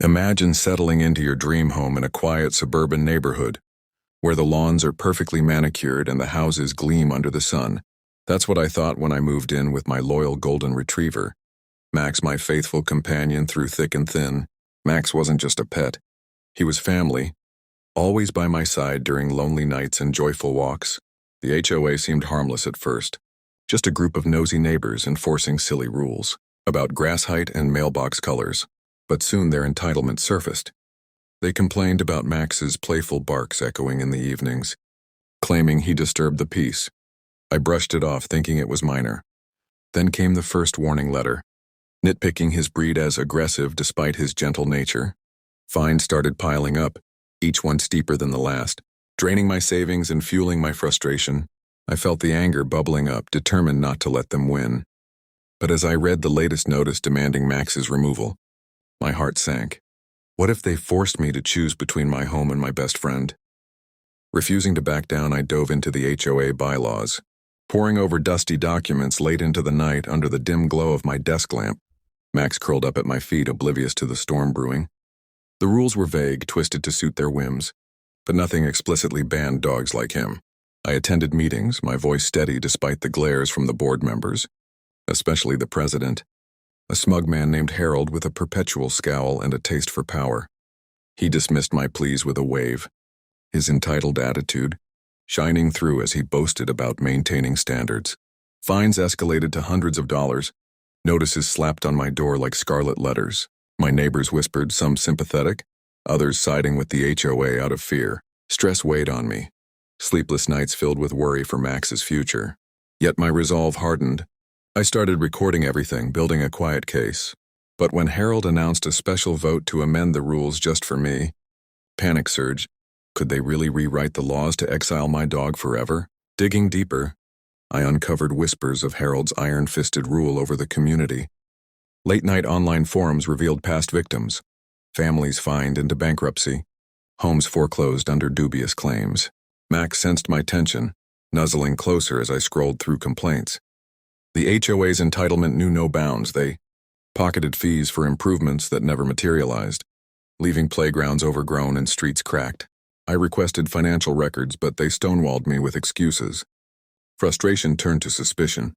Imagine settling into your dream home in a quiet suburban neighborhood, where the lawns are perfectly manicured and the houses gleam under the sun. That's what I thought when I moved in with my loyal golden retriever. Max, my faithful companion through thick and thin. Max wasn't just a pet. He was family, always by my side during lonely nights and joyful walks. The HOA seemed harmless at first, just a group of nosy neighbors enforcing silly rules about grass height and mailbox colors. But soon their entitlement surfaced. They complained about Max's playful barks echoing in the evenings, claiming he disturbed the peace. I brushed it off, thinking it was minor. Then came the first warning letter, nitpicking his breed as aggressive despite his gentle nature. Fines started piling up, each one steeper than the last, draining my savings and fueling my frustration. I felt the anger bubbling up, determined not to let them win. But as I read the latest notice demanding Max's removal, my heart sank. What if they forced me to choose between my home and my best friend? Refusing to back down, I dove into the HOA bylaws, poring over dusty documents late into the night under the dim glow of my desk lamp. Max curled up at my feet, oblivious to the storm brewing. The rules were vague, twisted to suit their whims, but nothing explicitly banned dogs like him. I attended meetings, my voice steady despite the glares from the board members, especially the president, a smug man named Harold with a perpetual scowl and a taste for power. He dismissed my pleas with a wave, his entitled attitude shining through as he boasted about maintaining standards. Fines escalated to hundreds of dollars. Notices slapped on my door like scarlet letters. My neighbors whispered, some sympathetic, others siding with the HOA out of fear. Stress weighed on me, sleepless nights filled with worry for Max's future. Yet my resolve hardened. I started recording everything, building a quiet case. But when Harold announced a special vote to amend the rules just for me, panic surged. Could they really rewrite the laws to exile my dog forever? Digging deeper, I uncovered whispers of Harold's iron-fisted rule over the community. Late-night online forums revealed past victims, families fined into bankruptcy, homes foreclosed under dubious claims. Max sensed my tension, nuzzling closer as I scrolled through complaints. The HOA's entitlement knew no bounds. They pocketed fees for improvements that never materialized, leaving playgrounds overgrown and streets cracked. I requested financial records, but they stonewalled me with excuses. Frustration turned to suspicion.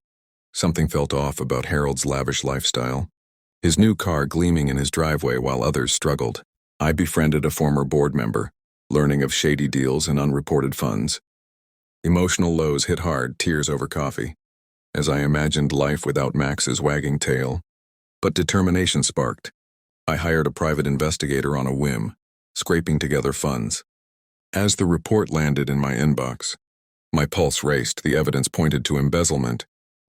Something felt off about Harold's lavish lifestyle, his new car gleaming in his driveway while others struggled. I befriended a former board member, learning of shady deals and unreported funds. Emotional lows hit hard, tears over coffee, as I imagined life without Max's wagging tail. But determination sparked. I hired a private investigator on a whim, scraping together funds. As the report landed in my inbox, my pulse raced. The evidence pointed to embezzlement,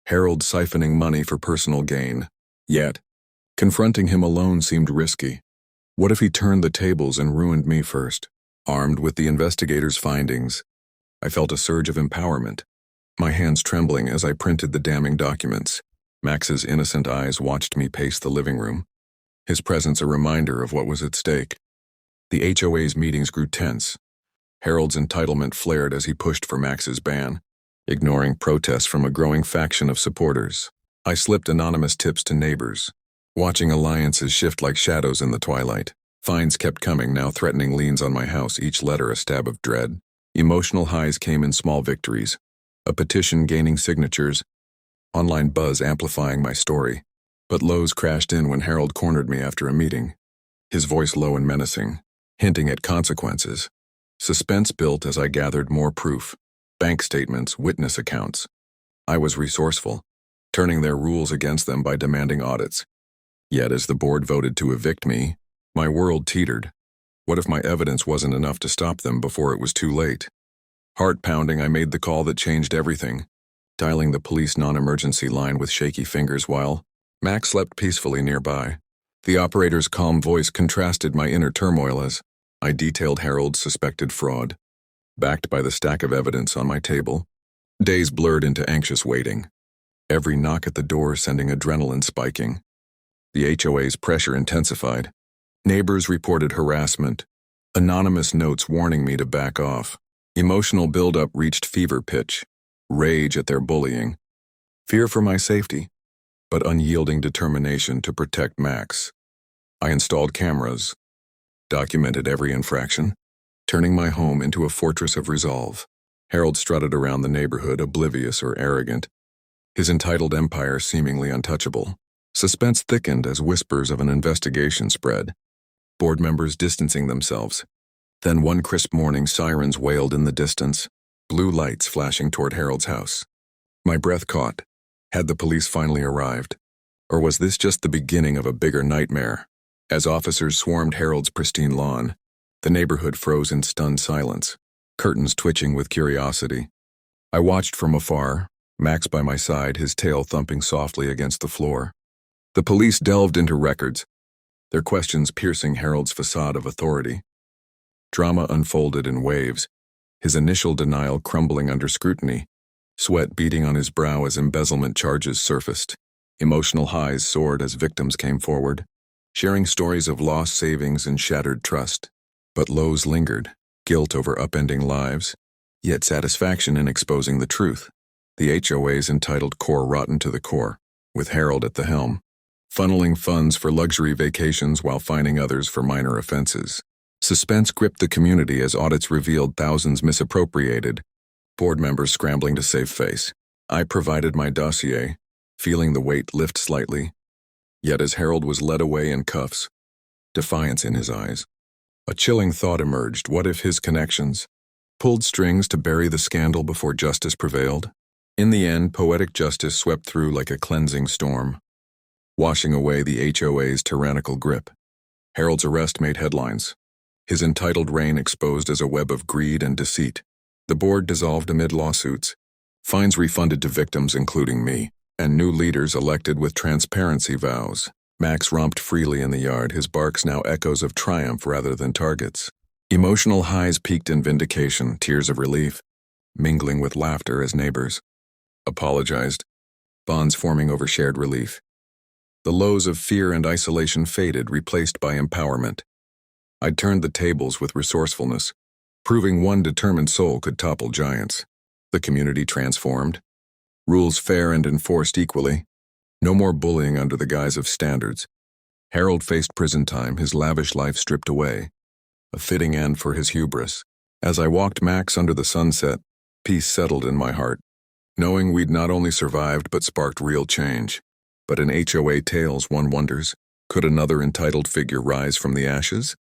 Harold siphoning money for personal gain. Yet, confronting him alone seemed risky. What if he turned the tables and ruined me first? Armed with the investigator's findings, I felt a surge of empowerment, my hands trembling as I printed the damning documents. Max's innocent eyes watched me pace the living room, his presence a reminder of what was at stake. The HOA's meetings grew tense. Harold's entitlement flared as he pushed for Max's ban, ignoring protests from a growing faction of supporters. I slipped anonymous tips to neighbors, watching alliances shift like shadows in the twilight. Fines kept coming, now threatening liens on my house, each letter a stab of dread. Emotional highs came in small victories, a petition gaining signatures, online buzz amplifying my story. But lows crashed in when Harold cornered me after a meeting, his voice low and menacing, hinting at consequences. Suspense built as I gathered more proof, bank statements, witness accounts. I was resourceful, turning their rules against them by demanding audits. Yet as the board voted to evict me, my world teetered. What if my evidence wasn't enough to stop them before it was too late? Heart pounding, I made the call that changed everything, dialing the police non-emergency line with shaky fingers while Max slept peacefully nearby. The operator's calm voice contrasted my inner turmoil as I detailed Harold's suspected fraud, backed by the stack of evidence on my table. Days blurred into anxious waiting, every knock at the door sending adrenaline spiking. The HOA's pressure intensified. Neighbors reported harassment, anonymous notes warning me to back off. Emotional buildup reached fever pitch, rage at their bullying, fear for my safety, but unyielding determination to protect Max. I installed cameras, documented every infraction, turning my home into a fortress of resolve. Harold strutted around the neighborhood, oblivious or arrogant, his entitled empire seemingly untouchable. Suspense thickened as whispers of an investigation spread, board members distancing themselves. Then one crisp morning, sirens wailed in the distance, blue lights flashing toward Harold's house. My breath caught. Had the police finally arrived? Or was this just the beginning of a bigger nightmare? As officers swarmed Harold's pristine lawn, the neighborhood froze in stunned silence, curtains twitching with curiosity. I watched from afar, Max by my side, his tail thumping softly against the floor. The police delved into records, their questions piercing Harold's facade of authority. Drama unfolded in waves, his initial denial crumbling under scrutiny, sweat beading on his brow as embezzlement charges surfaced. Emotional highs soared as victims came forward, sharing stories of lost savings and shattered trust. But lows lingered, guilt over upending lives, yet satisfaction in exposing the truth. The HOA's entitled core rotten to the core, with Harold at the helm, funneling funds for luxury vacations while fining others for minor offenses. Suspense gripped the community as audits revealed thousands misappropriated, board members scrambling to save face. I provided my dossier, feeling the weight lift slightly. Yet as Harold was led away in cuffs, defiance in his eyes, a chilling thought emerged. What if his connections pulled strings to bury the scandal before justice prevailed? In the end, poetic justice swept through like a cleansing storm, washing away the HOA's tyrannical grip. Harold's arrest made headlines, his entitled reign exposed as a web of greed and deceit. The board dissolved amid lawsuits, fines refunded to victims including me, and new leaders elected with transparency vows. Max romped freely in the yard, his barks now echoes of triumph rather than targets. Emotional highs peaked in vindication, tears of relief, mingling with laughter as neighbors apologized, bonds forming over shared relief. The lows of fear and isolation faded, replaced by empowerment. I'd turned the tables with resourcefulness, proving one determined soul could topple giants. The community transformed, rules fair and enforced equally. No more bullying under the guise of standards. Harold faced prison time, his lavish life stripped away, a fitting end for his hubris. As I walked Max under the sunset, peace settled in my heart, knowing we'd not only survived but sparked real change. But in HOA tales, one wonders, could another entitled figure rise from the ashes?